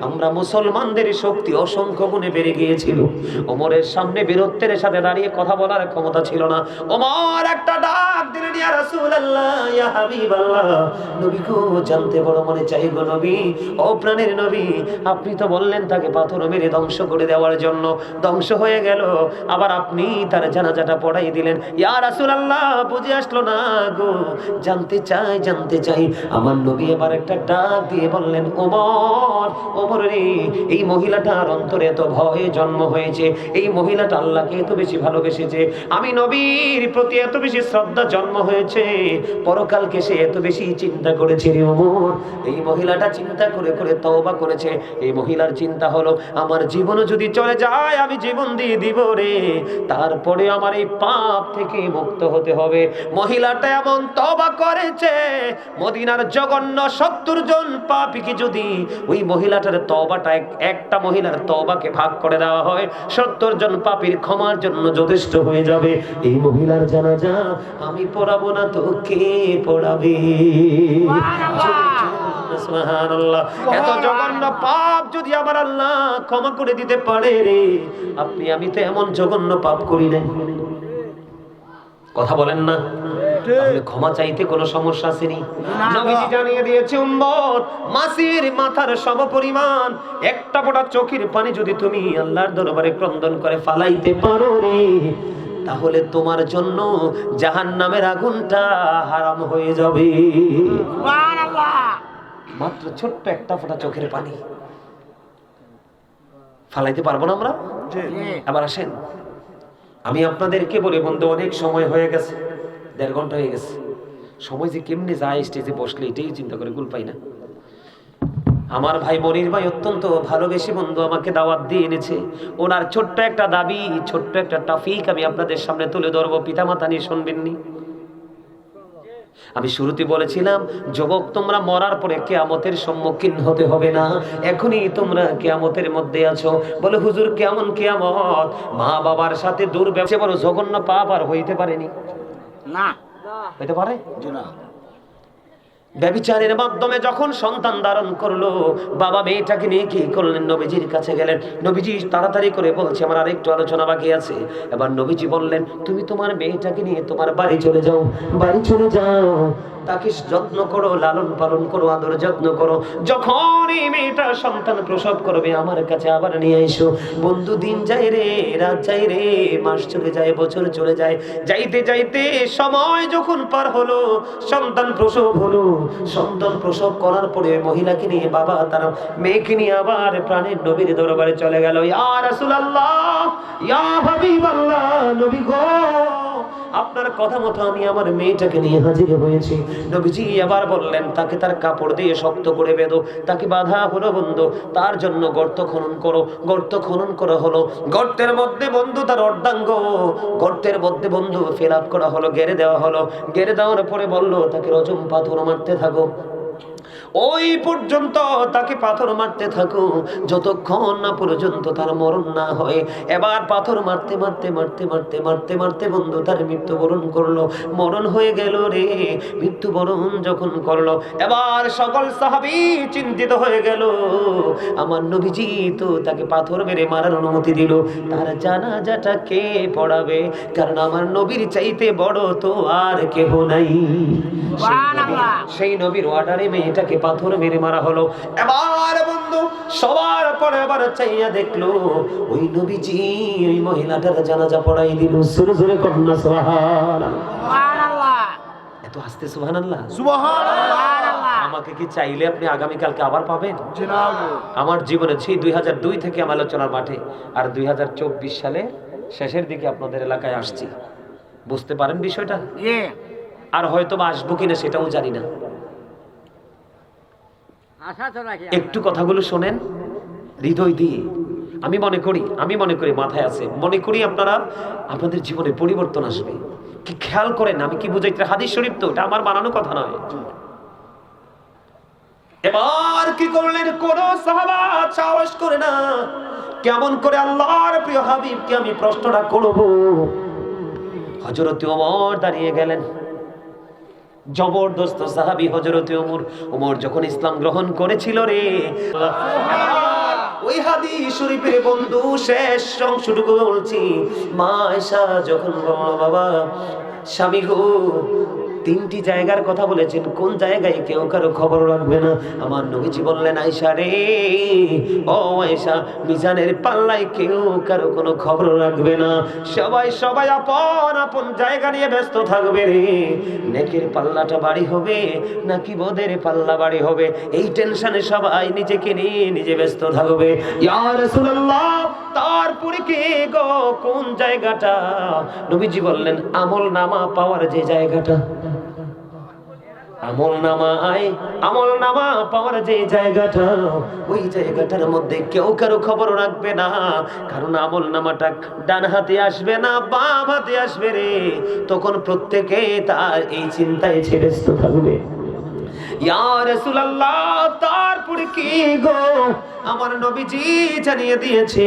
আমরা মুসলমানদের শক্তি অসংখ্য গুণে বেড়ে গিয়েছিল। ওমরের সামনে বীরত্বের সাথে দাঁড়িয়ে কথা বলার ক্ষমতা ছিল না। ওমর একটা ডাক দিলেন, ইয়া রাসূলুল্লাহ, ইয়া হাবিবাল্লাহ, নবী গো, জানতে বড় মনে চাই গো নবী, ও প্রাণের নবী, আপনি তো বললেন তাকে পাথর মেরে ধ্বংস করে দেওয়ার জন্য, ধ্বংস হয়ে গেল, আবার আপনি তার জানাজাটা পড়াই দিলেন। ইয়া রাসূলুল্লাহ, বুঝে আসলো না গো, জানতে চাই। আমার নবী এবার একটা ডাক দিয়ে বললেন, ওমর, ওমর রে, এই মহিলাটার অন্তরে এত ভয়ে জন্ম হয়েছে, এই মহিলাটা আল্লাহকে এত বেশি ভালোবেসেছে, আমি নবীর প্রতি এত বেশি শ্রদ্ধা জন্ম হয়েছে, পরকালকে সে এত বেশি চিন্তা করেছে রে ওমর। এই মহিলাটা চিন্তা করে করে তওবা করেছে। এই মহিলার চিন্তা হলো, আমার জীবন যদি চলে যায় আমি জীবন দিয়ে দিব রে, তারপরে আমার এই পাপ থেকে মুক্ত হতে হবে। মহিলাটা এমন তওবা করেছে, মদিনার জঘন্য 70 জন পাপীকে যদি ওই মহিলাটার তওবাটা একটা মহিলার তওবাকে ভাগ করে দেওয়া হয়, 70 জন পাপীর ক্ষমার জন্য যথেষ্ট হয়ে যাবে। এই মহিলার জানাজা আমি পড়াবো না তো কে পড়াবে? সুবহানাল্লাহ। এত জঘন্য পাপ যদি আমার আল্লাহ ক্ষমা করে দিতে পারে রে, আপনি আমি তো এমন জঘন্য পাপ করি নাই। কথা বলেন না? তাহলে ক্ষমা চাইতে কোনো সমস্যা আসেনি। নবীজি জানিয়ে দিয়েছে, উম্মত, মাসির মাথার সমপরিমাণ একটা ফোঁটা চোখের পানি যদি তুমি আল্লাহর দরবারে ক্রন্দন করে ফালাইতে পারো রে, তাহলে তোমার জন্য জাহান্নামের আগুনটা হারাম হয়ে যাবে। সুবহানাল্লাহ। মাত্র ছোট্ট একটা ফোঁটা চোখের পানি ফালাইতে পারবো না আমরা? আবার আসেন, আমি আপনাদেরকে বলি বন্ধু, অনেক সময় হয়ে গেছে, 1.5 ঘন্টা হয়ে গেছে। সময় যে কেমনে যায়, স্টেজে বসলে এটাই চিন্তা করে কুল পাই না। আমার ভাই মনির ভাই অত্যন্ত ভালোবেসে বন্ধু আমাকে দাওয়াত দিয়ে এনেছে। ওনার ছোট্ট একটা দাবি, ছোট্ট একটা টপিক আমি আপনাদের সামনে তুলে ধরবো, পিতামাতা নিয়ে শুনবেননি। আমি শুরুতে বলেছিলাম, যুবক, তোমরা মরার পরে কিয়ামতের সম্মুখীন হতে হবে না, এখনই তোমরা কিয়ামতের মধ্যে আছো। বলে, হুজুর কেমন কিয়ামত? মা বাবার সাথে দুর্ব্যবহার বড় জঘন্য পাপ আর হইতে পারেনি? না, হইতে পারে না। ব্যভিচারের মাধ্যমে যখন সন্তান ধারণ করলো, বাবা মেয়েটাকে নিয়ে কি করলেন? নবীজির কাছে গেলেন। নবীজি তাড়াতাড়ি করে বলছে, আমার আরেকটু আলোচনা বাকি আছে। এবার নবীজি বললেন, তুমি তোমার মেয়েটাকে নিয়ে তোমার বাড়ি চলে যাও, বাড়ি চলে যাও, তাকে যত্ন করো, লালন পালন করো, আদর যত্ন করো। যখন এই মেয়েটা সন্তান প্রসব করবে, আমার কাছে আবার নিয়ে এসো। বন্ধু, দিন যায় রে, রাত যায় রে, মাস চলে যায়, বছর চলে যায়, যাইতে যাইতে সময় যখন পার হলো, সন্তান প্রসব হলো। সন্তান প্রসব করার পরে মহিলাকে নিয়ে বাবা তার মেয়েকে নিয়ে আবার প্রাণের নবীর দরবারে চলে গেল। ইয়া রাসূলুল্লাহ, ইয়া হাবিবাল্লাহ, নবী গো, আপনার কথা মতো আমি আমার মেয়েটাকে নিয়ে হাজির হয়েছি। নবীজি আবার বললেন, তাকে তার কাপড় দিয়ে শক্ত করে বেঁধো। তাকে বাঁধা হলো বন্ধু, তার জন্য গর্ত খনন করো। গর্ত খনন করা হলো, গর্তের মধ্যে বন্ধু তার অর্ধাঙ্গ, গর্তের মধ্যে বন্ধু ফিল আপ করা হলো, গেড়ে দেওয়া হলো। গেড়ে দেওয়ার পরে বললো, তাকে রজম পাথর মারতে থাকো, ওই পর্যন্ত তাকে পাথর মারতে থাকো, যতক্ষণ না পর্যন্ত তার মরণ না হয়। এবার পাথর মারতে মারতে মারতে মারতে মারতে মারতে বন্ধু তার মৃত্যুবরণ করলো। মরণ হয়ে গেল রে। মৃত্যুবরণ যখন করলো, এবার সকল সাহাবী চিন্তিত হয়ে গেল, আমার নবীজি তো তাকে পাথর মেরে মারার অনুমতি দিল, তার জানাজাটা কে পড়াবে? কারণ আমার নবীর চাইতে বড় তো আর কেহ নাই। সেই নবীর অর্ডারে মেয়েটাকে পাথর মেরে মারা হলো। এবার বন্ধু সবার পরে এবার চাইয়া দেখলো, ওই নবীজি ওই মহিলাটার জানাজা পড়াই দিল। জোরে জোরে কন্যা সুবহানাল্লাহ। এত আস্তে সুবহানাল্লাহ, সুবহানাল্লাহ। আমাকে কি চাইলে আপনি আগামী কালকে আবার পাবেন? আমার জীবনে সেই 2002 থেকে আমি আলোচনার মাঠে, আর 2024 সালে শেষের দিকে আপনাদের এলাকায় আসছি। বুঝতে পারেন বিষয়টা? আর হয়তো বা আসবো কিনা সেটাও জানি না। একটু কথাগুলো শোনেন হৃদয় দিয়ে। আমি মনে করি মাথায় আছে, মনে করি আপনাদের জীবনে পরিবর্তন আসবে। কি খেয়াল করেন, আমি কি বুঝাইতে, হাদিস শরীফ তো, এটা আমার বানানো কথা নয়। এবার কি করলেন, কোন সাহাবা সাহস করে না, কেমন করে আল্লাহর প্রিয় হাবিবকে আমি প্রশ্নটা করব। হযরত ওমর দাঁড়িয়ে গেলেন, জবরদস্ত সাহাবী হযরত ওমর। ওমর যখন ইসলাম গ্রহণ করেছিল রে, ওই হাদিস শরীফের বন্ধু শেষ অংশটুকু বলছি। মা আয়েশা যখন বাবা স্বামী গো তিনটি জায়গার কথা বলেছেন, কোন জায়গায় কেউ কারো খবর রাখবে না। আমার নবীজি বললেন, আয়েশা রে, ও আয়েশা, মিজানের পাল্লায় কেউ কারো কোনো খবর রাখবে না। সবাই সবাই আপন আপন জায়গা নিয়ে ব্যস্ত থাকবে রে। নেকের পাল্লাটা বাড়ি হবে নাকি বোদের পাল্লা বাড়ি হবে, এই টেনশনে সবাই নিজেকে নিয়ে নিজে ব্যস্ত থাকবে। ইয়া রাসূলুল্লাহ, তারপরে কি গো কোন জায়গাটা? নবীজি বললেন, আমল নামা পাওয়ার যে জায়গাটা, আমল নামা পাওয়ার যে জায়গাটা, ওই জায়গাটার মধ্যে কেউ কারো খবর রাখবে না। কারণ আমল নামাটা ডান হাতে আসবে না বাম হাতে আসবে রে। তখন প্রত্যেকে তার এই চিন্তায় ব্যস্ত থাকবে। ইয়া রাসূলুল্লাহ, তারপরে কি গো? আমার নবীজি জানিয়ে দিয়েছে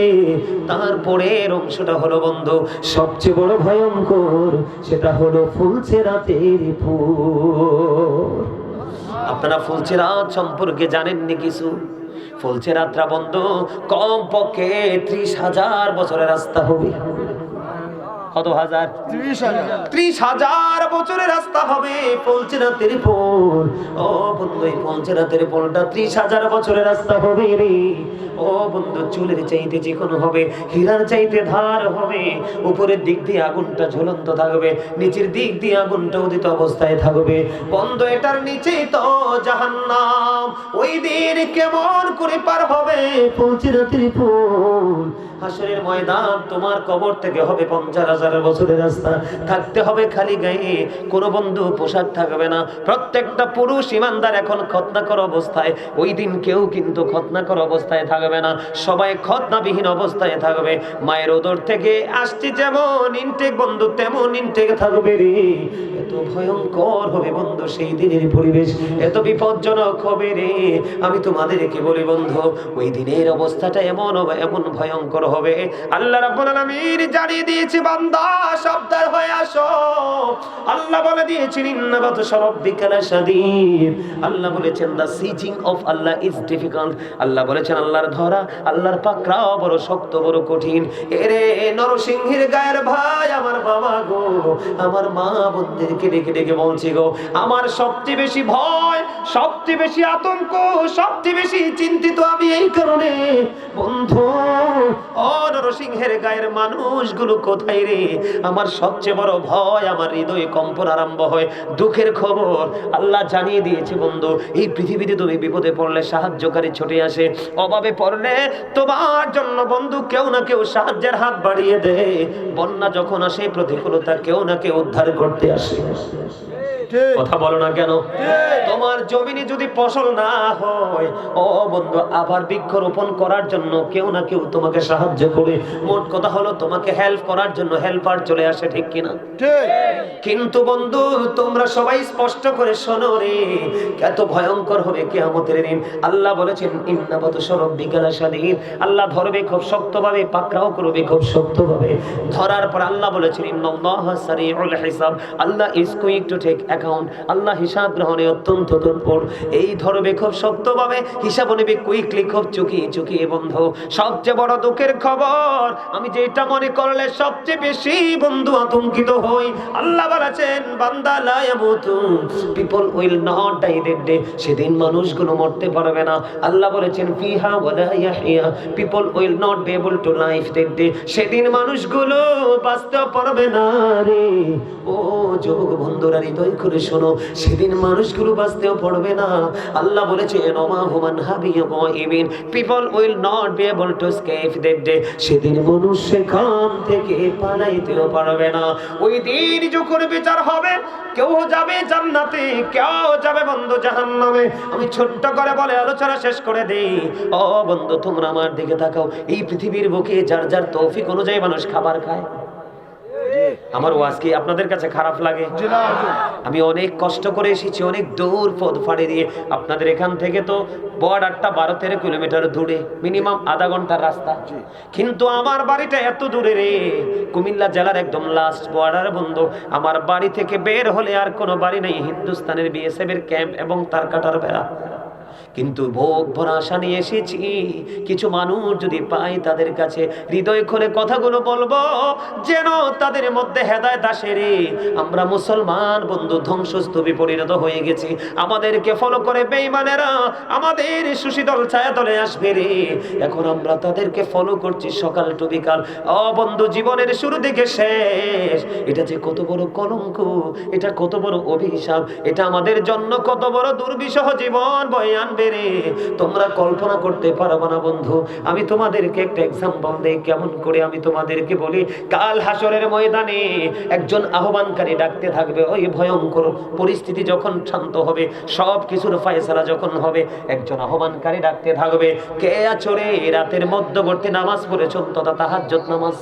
তারপরের অংশটা হলো বন্ধু সবচেয়ে বড় ভয়ঙ্কর, সেটা হলো ফুলছেরাতের ফুল। আপনারা ফুলছেরাত সম্পর্কে জানেননি কিছু? ফুলছেরাতটা বন্ধু কম পক্ষে 30,000 বছরের রাস্তা হবে। কত হাজার? 30,000 বছরের রাস্তা হবে ফুলছেরাতের ফুল। ও বন্ধু, এই ফুলছেরাতের ফুলটা 30,000 বছরের রাস্তা হবে রে। ও বন্ধু, চুলের চাইতে চিকন হবে, হীরার চাইতে ধার হবে। উপরের দিক দিয়ে আগুনটা ঝুলন্ত থাকবে, নিচের দিক দিয়ে আগুনটা উদিত অবস্থায় থাকবে। বন্ধু, এটার নিচেই তো জাহান্নাম। ওই দিন কেমন করে পার হবে ফুলছেরাতের ফুল? হাসরের ময়দান তোমার কবর থেকে হবে 50,000 বছরের রাস্তা। থাকতে হবে খালি গায়ে, কোনো বন্ধু পোশাক থাকবে না। প্রত্যেকটা পুরুষ ইমানদার এখন খতনাকর অবস্থায়। ওই দিন কেউ কিন্তু খতনাকর অবস্থায় থাকবে না, সবাই খতনাবিহীন অবস্থায় থাকবে। মায়ের ওদর থেকে আসছে যেমন ইনটেক বন্ধু তেমন ইনটেক থাকবে রে। এত ভয়ঙ্কর হবে বন্ধু সেই দিনের পরিবেশ, এত বিপজ্জনক হবে রে। আমি তোমাদেরকে বলি বন্ধু, ওই দিনের অবস্থাটা এমন ভয়ঙ্কর হবে। আল্লাহ রাব্বুল আলামিন জানিয়ে দিয়েছে, বান্দা সাবধান হয়ে আসো। আল্লাহ বলে দিয়েছেন, ইন্না বাতশা রাব্বিকা লাশাদীদ। আল্লাহ বলেছেন, the seizing of Allah is difficult. Allah বলেছেন, আল্লাহর ধরা, আল্লাহর পাকড়াও বড় শক্ত, বড় কঠিন। এরে নরসিংহের গায়ের ভাই, আমার বাবা গো, আমার মা বোনদেরকে ডেকে ডেকে বলছি গো, আমার সবচেয়ে বেশি ভয়, সবচেয়ে বেশি আতঙ্ক, সবচেয়ে বেশি চিন্তিত আমি এই কারণে বন্ধু, ও নরসিংহের গায়ের মানুষগুলো কোথায় রে? আমার সবচেয়ে বড় ভয়, আমার হৃদয়ে কম্পন আরম্ভ হয়, দুঃখের খবর আল্লাহ জানিয়ে দিয়েছে বন্ধু। এই পৃথিবীতে তুমি বিপদে পড়লে সাহায্যকারী ছুটে আসে, অভাবে পড়লে তোমার জন্য বন্ধু কেউ না কেউ সাহায্যের হাত বাড়িয়ে দেয়। বন্যা যখন আসে, প্রতিকূলতা কেউ না কেউ উদ্ধার করতে আসে। কথা বলো না কেন? তোমার জমিনে যদি ফসল না হয়, ও বন্ধু, আবার বৃক্ষরোপণ করার জন্য কেউ না কেউ তোমাকে সাহায্য করে। মোট কথা হলো তোমাকে হেল্প করার জন্য হেল্পার চলে আসে, ঠিক কিনা? কিন্তু বন্ধু, তোমরা সবাই স্পষ্ট করে শোনো রে, এত ভয়ঙ্কর হবে কিয়ামতের দিন। আল্লাহ বলেছেন, ইন্না বাতশা রাব্বিকা লাশাদীদ। আল্লাহ ধরবে খুব শক্তভাবে, পাকড়াও করবে খুব শক্তভাবে। ধরার পর আল্লাহ বলেছেন, ইন্নাল্লাহা সারিউল হিসাব। Allah is quick to take account. Allah হিসাব গ্রহণে অত্যন্ত তৎপর। এই ধরবে খুব শক্তভাবে, হিসাব নেবে কুইকলি, খুব চুকিয়ে বন্ধু। সবচেয়ে বড় দুঃখের খবর, আমি যেটা মনে করলে সবচেয়ে বেশি বন্ধু আতঙ্কিত হই, আল্লাহ বলেছেন, বান্দা লা ইয়ামুতু, people will not die that day. সেদিন মানুষগুলো মরতে পারবে না। আল্লাহ বলেছেন, ফিহা ওয়ালা ইয়াহইয়া, people will not be able to live that day. সেদিন মানুষগুলো বাঁচতে পারবে না রে। ও যুবক বন্ধুরা, হৃদয় করে শোনো, সেদিন মানুষগুলো বাঁচতেও পারবে না। আল্লাহ বলেছেন, ওমা হুমান হাবিয়া গায়বিন, people will not be able to escape that day. সেদিন মানুষ সেখান থেকে পালাইতেও পারবে না। ওই দিন যখন বিচার হবে, কেউ যাবে জান্নাতে, কেউ যাবে বন্ধু জাহান্নামে। আমি ছোট্ট করে বলে আলোচনা শেষ করে দেই। ও বন্ধু, তোমরা আমার দিকে তাকাও। এই পৃথিবীর বুকে যার যার তৌফিক অনুযায়ী মানুষ খাবার খায়। আমার ওয়াজ কি আপনাদের কাছে খারাপ লাগে? আমি অনেক কষ্ট করে এসেছি, অনেক দূর পথ ফাড়ি দিয়ে। আপনাদের এখান থেকে তো বর্ডারটা 12-13 কিলোমিটার দূরে, মিনিমাম আধা ঘন্টার রাস্তা। কিন্তু আমার বাড়িটা এত দূরে রে, কুমিল্লা জেলার একদম লাস্ট বর্ডার বন্ধু। আমার বাড়ি থেকে বের হলে আর কোনো বাড়ি নেই, হিন্দুস্তানের বিএসএফ এর ক্যাম্প এবং তার কাটার বেড়া। কিন্তু ভোগ ভরা আশা নিয়ে এসেছি। কিছু মানুষ যদি পাই তাদের কাছে হৃদয় খুলে কথাগুলো বলবো, যেন তাদের মধ্যে হেদায়েত আসে রে। আমরা মুসলমান বন্ধু ধ্বংসস্তূপে পরিণত হয়ে গেছি। আমাদেরকে ফলো করে বেঈমানেরা আমাদের সুশীতল ছায়াতলে আসবে রে। এখন আমরা তাদেরকে ফলো করছি সকাল টু বিকাল। ও বন্ধু, জীবনের শুরু থেকে শেষ, এটা যে কত বড় কলঙ্ক, এটা কত বড় অভিশাপ, এটা আমাদের জন্য কত বড় দুর্বিষহ জীবন বয়ে আনবে রে। তোমরা কল্পনা করতে পারবে না বন্ধু। আমি তোমাদেরকে একটা এক্সাম্পল দেই, কেমন করে আমি তোমাদেরকে বলি। কাল হাসরের ময়দানে একজন আহ্বানকারী ডাকতে থাকবে। ওই ভয়ঙ্কর পরিস্থিতি যখন শান্ত হবে, সব কিছুর ফয়সালা যখন হবে, একজন আহ্বানকারী ডাকতে থাকবে, কে আছো রে? রাতের মধ্যবর্তী নামাজ পড়েছো, তথা তাহাজ্জুদ নামাজ।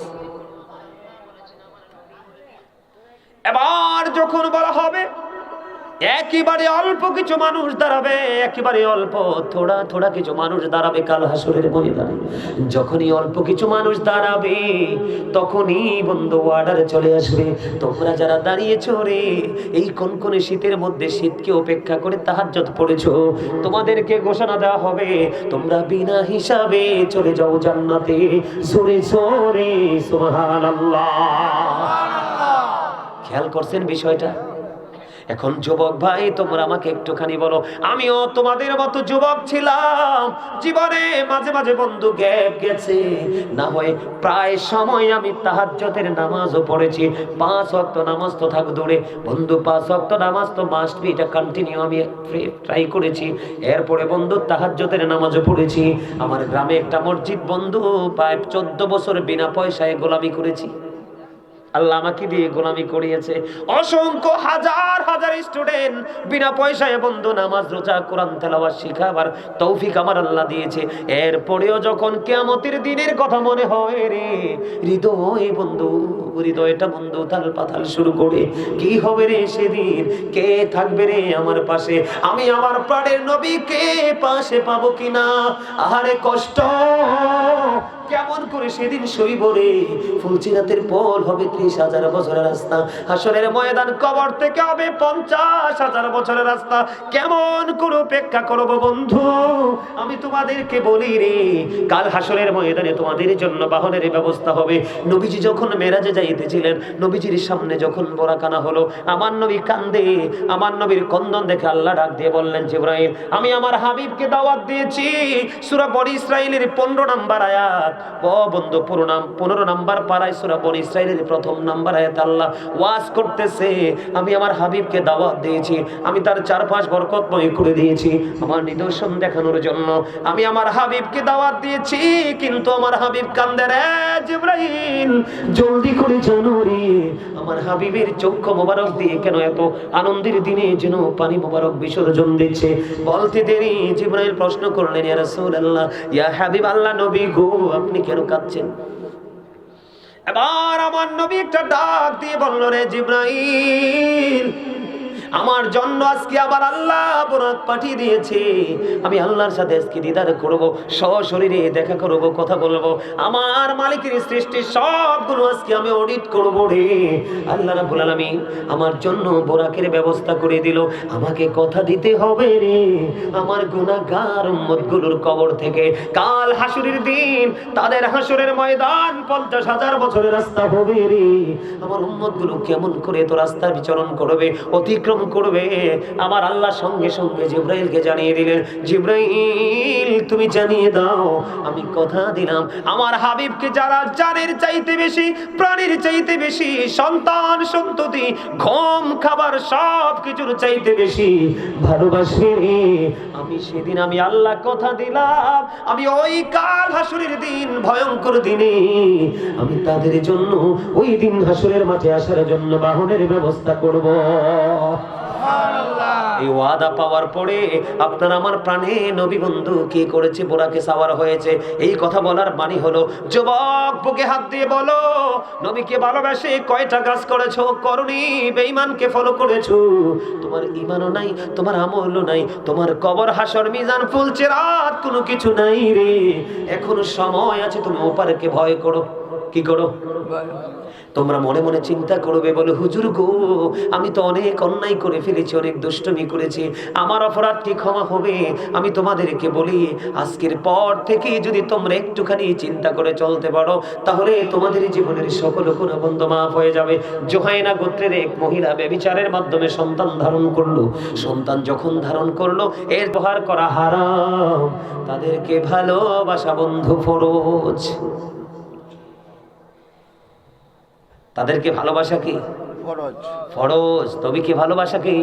এবার যখন বলা হবে, একেবারে অল্প কিছু মানুষ দাঁড়াবে, একেবারে অল্প, থোড়া থোড়া কিছু মানুষ দাঁড়াবে কাল হাসরের ময়দানে। যখনই অল্প কিছু মানুষ দাঁড়াবে, তখনই বন্ধু অর্ডার চলে আসবে, তোমরা যারা দাঁড়িয়েছো রে, এই কনকনে শীতের মধ্যে শীতকে উপেক্ষা করে তাহাজ্জুদ পড়েছো, তোমাদেরকে ঘোষণা দেওয়া হবে, তোমরা বিনা হিসাবে চলে যাও জান্নাতে। জোরে জোরে সুবহানাল্লাহ। খেয়াল করছেন বিষয়টা? এখন যুবক ভাই, তোমরা আমাকে একটুখানি বলো, আমিও তোমাদের মতো যুবক ছিলাম, জীবনে মাঝে মাঝে বন্ধু গ্যাপ গেছে, না হয় প্রায় সময় আমি তাহাজ্জুদের নামাজও পড়েছি। 5 ওয়াক্ত নামাজ তো থাক দূরে বন্ধু, 5 ওয়াক্ত নামাজ তো মাস্ট বি, এটা কন্টিনিউ আমি ট্রাই করেছি। এরপরে বন্ধু তাহাজ্জুদের নামাজও পড়েছি। আমার গ্রামে একটা মসজিদ বন্ধু, প্রায় 14 বছর বিনা পয়সায় গোলামি করেছি। আল্লাহ আমাকে দিয়ে গোলামি করিয়েছে। অসংখ্য হাজার হাজার স্টুডেন্ট বিনা পয়সায় বন্ধু নামাজ রোজা কোরআন তেলাওয়াত শিখাবার তৌফিক আমার আল্লাহ দিয়েছে। এরপরেও যখন কিয়ামতের দিনের কথা মনে হয় রে, হৃদয় বন্ধু, হৃদয়টা বন্ধু তাল পাতাল শুরু করে, কি হবে রে সেদিন, কে থাকবে রে আমার পাশে, আমি আমার প্রাণের নবীকে পাশে পাবো কিনা। আহারে কষ্ট কেমন করে সেদিন সইব রে। ফুলসিরাতের পর হবে 30,000 বছরের রাস্তা, হাসরের ময়দান কবর থেকে হবে 50,000 বছরের রাস্তা। কেমন করে অপেক্ষা করব বন্ধু? আমি তোমাদেরকে বলি রে, কাল হাসরের ময়দানে তোমাদের জন্য বাহনের ব্যবস্থা হবে। নবীজি যখন মেরাজে যাইতেছিলেন, নবীজির সামনে যখন বোরাকানা হলো, আমার নবী কান্দে। আমার নবীর কন্দন দেখে আল্লাহ ডাক দিয়ে বললেন, জিবরাইল, আমি আমার হাবিবকে দাওয়াত দিয়েছি। সূরা বনী ইসরাঈলের 15 নম্বর আয়াত। ও বন্ধু, 15 নম্বর পারায় সূরা বনী ইসরাঈলের 1ম নম্বর আয়াত আল্লাহ ওয়াজ করতেছে, আমি আমার হাবিবকে দাওয়াত দিয়েছি, আমি তার চারপাশ বরকতময় করে দিয়েছি আমার নিদর্শন দেখানোর জন্য। আমি আমার হাবিবকে দাওয়াত দিয়েছি, কিন্তু আমার হাবিব কান্দে রে জিবরাইল, জলদি করে জানো রে, আমার হাবিবের চক্ষু মোবারক দিয়ে কেন এত আনন্দের দিনে যেন পানি মোবারক বিসর্জন দিচ্ছে। বলতে দেরি জিবরাইল প্রশ্ন করলেন, ইয়া রাসূলুল্লাহ, ইয়া হাবিব আল্লাহ নবী গো, আপনি কেন কাঁদছেন? এবার আমার নবী একটা ডাক দিয়ে বলল, রে জিবরাইল, আমার জন্য আজকে আবার আল্লাহ বরাত পাঠিয়ে দিয়েছে। আমি আল্লাহর সাথে আজকে দিদার করব, সশরীরে দেখা করব, কথা বলবো, আমার মালিকের সৃষ্টি সবগুলো আজকে আমি অডিট করব রে। আল্লাহ রাব্বুল আলামিন আমার জন্য বোরাকের ব্যবস্থা করে দিল। আমাকে কথা দিতে হবে রে, আমার গুনাহগার উম্মতগুলোর কবর থেকে কাল হাসরের দিন তাদের হাসরের ময়দান 50,000 বছরের রাস্তা হবে রে। আমার উম্মতগুলো কেমন করে তো রাস্তা বিচরণ করবে, অতিক্রম করবে। আমার আল্লাহ সঙ্গে সঙ্গে জিবরাইলকে জানিয়ে দিলেন, জিবরাইল তুমি জানিয়ে দাও, আমি কথা দিলাম আমার হাবিবকে যারা জানের চাইতে বেশি, প্রাণীর চাইতে বেশি, সন্তান সন্ততি ঘুম খাবার সব কিছুর চাইতে বেশি ভালোবাসে, আমি সেদিন আমি আল্লাহ কথা দিলাম, আমি ওই কাল হাসরের দিন ভয়ঙ্কর দিনে আমি তাদের জন্য ওই দিন হাসরের মাঠে আসার জন্য বাহনের ব্যবস্থা করব। এই ওয়াদা পাওয়ার পরে আপনার আমার প্রাণে নবী বন্ধু কি করেছে, বোরাকে সাওয়ার হয়েছে। এই কথা বলার মানে হলো, যুবক বুকে হাত দিয়ে বলো, নবীকে ভালোবেসে কয়টা কাজ করেছো? করনি, বেঈমানকে ফলো করেছো। তোমার ঈমানও নাই, তোমার আমলও নাই, তোমার কবর হাসর মিজান ফুলসিরাত কোনো কিছু নাই রে। এখনো সময় আছে, তুমি ওপারকে ভয় করো। কি করো? তোমরা মনে মনে চিন্তা করবে, বলে হুজুর গো, আমি তো অনেক অন্যায় করে ফেলেছি, অনেক দুষ্টুমি করেছি, আমার অপরাধ কি ক্ষমা হবে? আমি তোমাদেরকে বলি, আজকের পর থেকে যদি তোমরা একটুখানি চিন্তা করে চলতে পারো, তাহলে তোমাদের জীবনের সকল গুনাহ বন্ধ মাফ হয়ে যাবে। জোহাইনা গোত্রের এক মহিলা ব্যভিচারের মাধ্যমে সন্তান ধারণ করলো। সন্তান যখন ধারণ করলো, এর ব্যবহার করা হারাম, তাদেরকে ভালোবাসা বন্ধু ফরজ। তাদেরকে ভালোবাসা কি ফরজ? ফরজ। তবে কি ভালোবাসা কি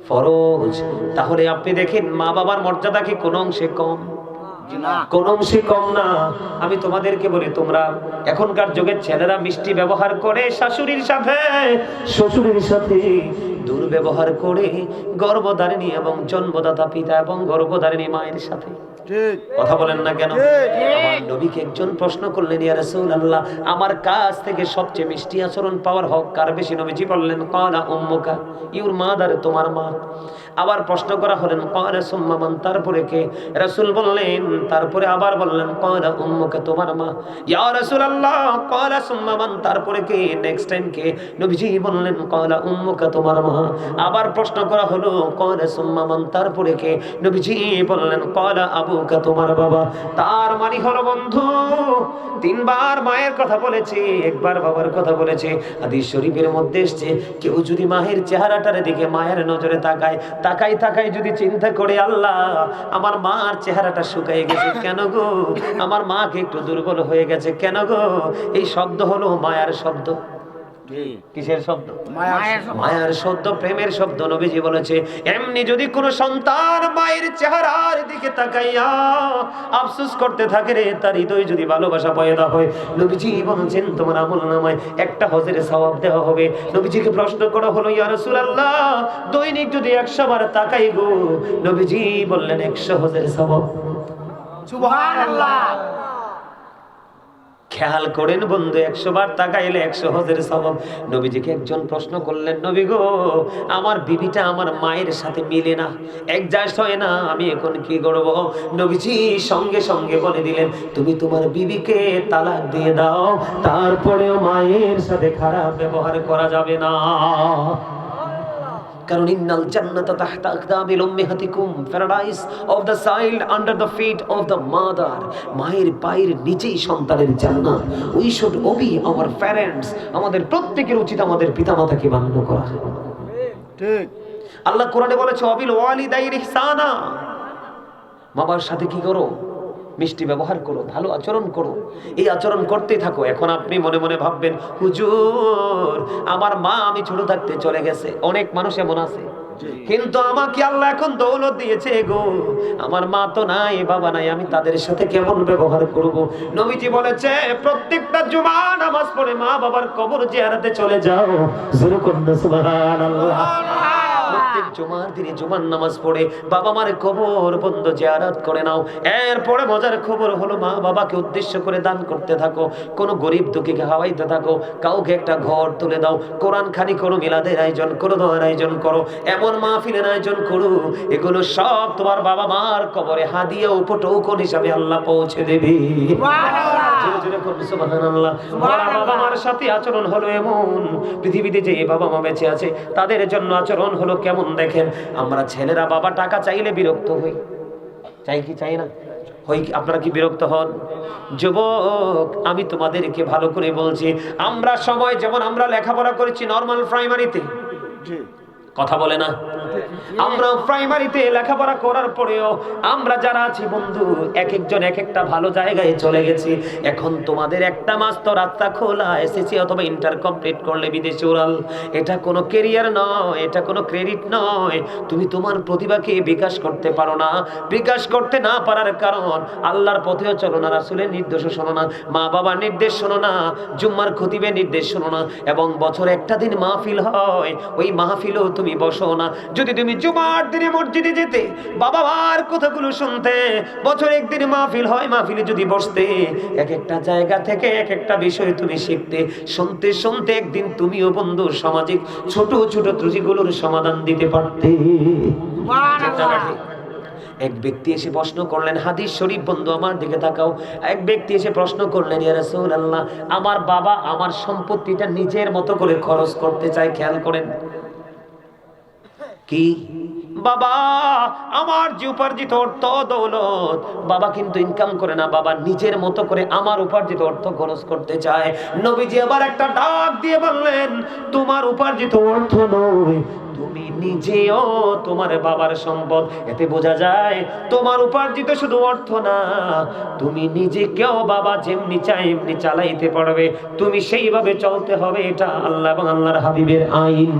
ফরজ? তাহলে আপনি দেখেন, মা বাবার মর্যাদা কি কোন অংশে কম? কোন অংশে কম না। আমি তোমাদেরকে বলি, তোমরা এখনকার যুগের ছেলেরা মিষ্টি ব্যবহার করে শাশুড়ির সাথে, শ্বশুরের সাথে দুর্ব্যবহার করে গর্ভধারিণী এবং জন্মদাতা পিতা এবং গর্ভধারিণী মায়ের সাথে। কথা বলেন না কেন? আমার নবীকে একজন প্রশ্ন করলেন, ইয়া রাসূলুল্লাহ, আমার কাছ থেকে সবচেয়ে মিষ্টি আচরণ পাওয়ার হক কার বেশি? নবীজি বললেন, ক্বালা উম্মুকা, ইউর মাদার, তোমার মা। আবার প্রশ্ন করা হলেন, ক্বালা সুম্মা মান, তারপরে কে? রাসূল বললেন, তারপরে আবার বললেন, ক্বালা উম্মুকা, তোমার মা। ইয়া রাসূলুল্লাহ, ক্বালা সুম্মা মান, তারপরে কে? নেক্সট টাইম কে? নবীজি বললেন, ক্বালা উম্মুকা, তোমার মা। আবার প্রশ্ন করা হলো, ক্বালা সুম্মা মান, তারপরে কে? নবীজি বললেন, ক্বালা আবুকা, তোমার বাবা। তার মানে হলো বন্ধু, তিনবার মায়ের কথা বলেছে, একবার বাবার কথা বলেছে। হাদিস শরীফের মধ্যে এসেছে, কেউ যদি মায়ের চেহারাটার দিকে মায়ের নজরে তাকায়, তাকায় যদি চিন্তা করে, আল্লাহ, আমার মার চেহারাটা শুকিয়ে গেছে কেন গো, আমার মাকে একটু দুর্বল হয়ে গেছে কেন গো, এই শব্দ হলো মায়ার শব্দ। কিসের শব্দ? মায়ার শব্দ, প্রেমের শব্দ। নবীজি বলেছে, এমনি যদি কোন সন্তান মায়ের চেহারার দিকে তাকাইয়া আফসোস করতে থাকে রে, তার হৃদয় যদি ভালোবাসা পয়দা হয়, নবীজি বলেছেন, তোমার আমলনামায় একটা হজের সওয়াব দেওয়া হবে। নবীজিকে প্রশ্ন করা হলো, ইয়া রাসূলুল্লাহ, দৈনিক যদি 100 বার তাকাই গো, নবীজি বললেন 100 হজের সওয়াব। সুবহানাল্লাহ। খেয়াল করেন বন্ধু, 100 বার তাকাইলে 100 হজের সওয়াব। নবীজিকে একজন প্রশ্ন করলেন, নবী গো, আমার বিবিটা আমার মায়ের সাথে মিলে না, অ্যাডজাস্ট হয় না, আমি এখন কি করব? নবীজি সঙ্গে সঙ্গে বলে দিলেন, তুমি তোমার বিবিকে তালাক দিয়ে দাও, তারপরেও মায়ের সাথে খারাপ ব্যবহার করা যাবে না। কারণ ইন্নাল জান্নাতা তাহতা আকদামিল উম্মাহাতিকুম, paradise of the child under the feet of the mother. মায়ের পায়ের নিচেই সন্তানের জান্নাত। We should obey our parents. আমাদের প্রত্যেকের উচিত আমাদের পিতামাতাকে মান্য করা। ঠিক। আল্লাহ কোরআনে বলেছে, ওয়াবিল ওয়ালিদাইনি ইহসানা। বাবার সাথে কি করো? মিষ্টি ব্যবহার করো, ভালো আচরণ করো, এই আচরণ করতেই থাকো। এখন আপনি মনে মনে ভাববেন, হুজুর, আমার মা আমি ছোট থাকতে চলে গেছে। অনেক মানুষ এমন আছে, কিন্তু আমাকে আল্লাহ এখন দৌলত দিয়েছে গো, আমার মা তো নাই, বাবা নাই, আমি তাদের সাথে কেমন ব্যবহার করব? নবীজি বলেছে, প্রত্যেকটা জুমা নামাজ পড়ে মা বাবার কবর জিয়ারতে চলে যাও। সুবহানাল্লাহ। প্রত্যেক জুমার দিনে জুমার নামাজ পড়ে বাবা মার কবর বন্ধ জিয়ারত করে নাও। এরপরে মজার খবর হলো, মা বাবাকে উদ্দেশ্য করে দান করতে থাকো, কোন গরিব দুঃখীকে খাওয়াইতে থাকো, কাউকে একটা ঘর তুলে দাও, কোরআন খানি করো, মিলাদের আয়োজন করো, দোয়ার আয়োজন করো, এমন মাহফিলের আয়োজন করো, এগুলো সব তোমার বাবা মার কবরে হাদিয়া উপটোকন হিসাবে আল্লাহ পৌঁছে দেবে। সুবহানাল্লাহ। বাবা মার সাথে আচরণ হলো এমন, পৃথিবীতে যে বাবা মা বেঁচে আছে তাদের জন্য আচরণ হলো কেমন দেখেন। আমরা ছেলেরা বাবা টাকা চাইলে বিরক্ত হই, চাই কি চাই না? হই। আপনারা কি বিরক্ত হন? যুবক, আমি তোমাদেরকে ভালো করে বলছি, আমরা সময় যেমন আমরা লেখাপড়া করেছি নরমাল প্রাইমারিতে, কথা বলে না, আমরা প্রাইমারিতে লেখাপড়া করার পরেও আমরা যারা আছি বন্ধু, এক একজন এক একটা ভালো জায়গায় চলে গেছি। এখন তোমাদের একটা মাস তো রাস্তা খোলা, এসএসসি অথবা ইন্টার কমপ্লিট করলে বিদেশে উড়াল। এটা কোনো ক্যারিয়ার নয়, এটা কোনো ক্রেডিট নয়। তুমি তোমার প্রতিভাকে বিকাশ করতে পারো না। বিকাশ করতে না পারার কারণ, আল্লাহর পথেও চলো না, রাসূলের নির্দেশও শোনো না, মা বাবার নির্দেশ শোনো না, জুম্মার খতিবের নির্দেশ শোনো না, এবং বছরে একটা দিন মাহফিল হয়, ওই মাহফিলও তুমি বসো না। যদি তুমি জুমার দিনে মসজিদে যেতে, বাবা মার কথাগুলো শুনতে, বছরে একদিন মাহফিল হয়, মাহফিলে যদি বসতে, এক একটা জায়গা থেকে এক একটা বিষয় তুমি শিখতে, শুনতে শুনতে একদিন তুমিও বন্ধু সামাজিক ছোট ছোট ত্রুটিগুলোর সমাধান দিতে পারতে। এক ব্যক্তি এসে প্রশ্ন করলেন, হাদিস শরীফ বন্ধু আমার দিকে তাকাও। এক ব্যক্তি এসে প্রশ্ন করলেন, ইয়া রাসূলুল্লাহ, আমার বাবা আমার সম্পত্তিটা নিজের মতো করে খরচ করতে চায়। খেয়াল করেন, কি বাবা আমার যে উপার্জিত অর্থ দৌলত, বাবা কিন্তু ইনকাম করে না, বাবা নিজের মতো করে আমার উপার্জিত অর্থ খরচ করতে চায়। নবীজি আবার একটা ডাক দিয়ে বললেন, তোমার উপার্জিত অর্থ নয়, তুমি নিজেও তোমার বাবার সম্পদ। এতে বোঝা যায় তোমার উপার্জিত শুধু অর্থ না, তুমি নিজেকেও বাবা যেমনি চাই এমনি চালাইতে পারবে, তুমি সেইভাবে চলতে হবে। এটা আল্লাহ এবং আল্লাহর হাবিবের আইন,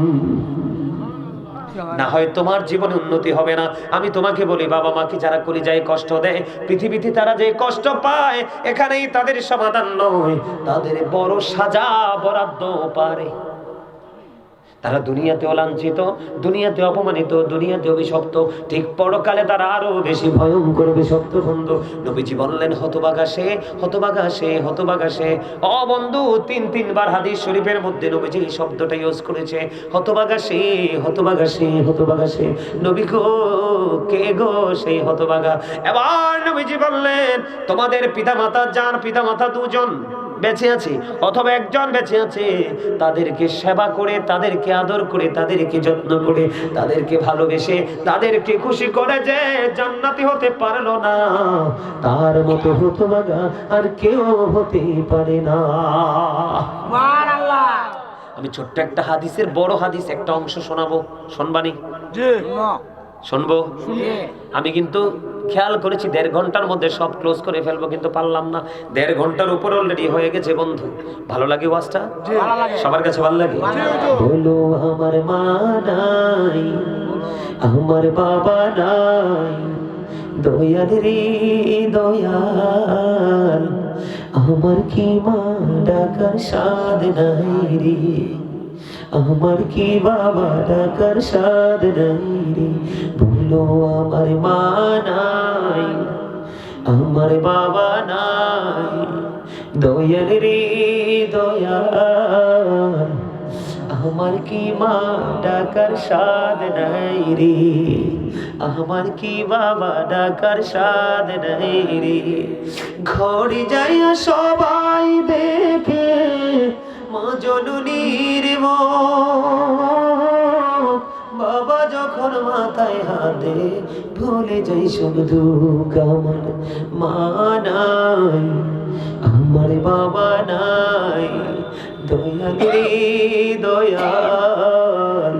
না হয় তোমার জীবনে উন্নতি হবে না। আমি তোমাকে বলি, বাবা মাকে যারা কলিজায় কষ্ট দেয়, পৃথিবীতে তারা যে কষ্ট পায়, এখানেই তাদের সমাধান নয়, তাদের বড় সাজা বরাদ্দ পারে। তারা দুনিয়াতেও লাঞ্ছিত, দুনিয়াতে অপমানিত, দুনিয়াতে অভিশপ্ত, ঠিক পরকালে তারা আরো বেশি ভয়ঙ্কর অভিশপ্ত। বন্ধু নবীজি বললেন, হতভাগা সে, হতভাগা সে, হতভাগা সে। ও বন্ধু, তিনবার হাদিস শরীফের মধ্যে নবীজি এই শব্দটা ইউজ করেছে, হতভাগা সে, হতভাগা সে, হতভাগা সে। নবী গো, কে গো সেই হতভাগা? এবার নবীজি বললেন, তোমাদের পিতামাতা, যার পিতামাতা দুজন বেঁচে আছে অথবা একজন বেঁচে আছে, তাদেরকে সেবা করে, তাদেরকে আদর করে, তাদেরকে যত্ন করে, তাদেরকে ভালোবেসে, তাদেরকে খুশি করে যে জান্নাতি হতে পারলো না, তার মতো হতভাগা আর কেউ হতে পারে না। সুবহানাল্লাহ। আমি ছোট্ট একটা হাদিসের বড় হাদিস একটা অংশ শোনাবো, শুনবানি? শুনবো। আমি কিন্তু খেয়াল করেছি 1.5 ঘন্টার মধ্যে সব ক্লোজ করে ফেলবো, কিন্তু পারলাম না। 1.5 ঘন্টার উপর অলরেডি হয়ে গেছে বন্ধু। ভালো লাগে ওয়াজটা? সবার কাছে ভালো লাগে? বলো আমার মা নাই, আমার বাবা নাই, দয়াল রে দয়াল, আমার কি মা ডাকার সাদ নাই রে, আমার কি বাবা ডাকার সাদ নাই রে। বলো আমার মা নাই, আমার বাবা নাই, দয়াল রে দয়াল, আমার কি মা ডাকার সাদ নাই রে, আমার কি বাবা ডাকার সাদ নাই রে। ঘরে যাইয়া সবাই দেখে মা জননীর মুখ, বাবা যখন মাথায় হাতে ভুলে যাই সব দুঃখ। আমার মা নাই, আমার বাবা নাই, দয়াল রে দয়াল,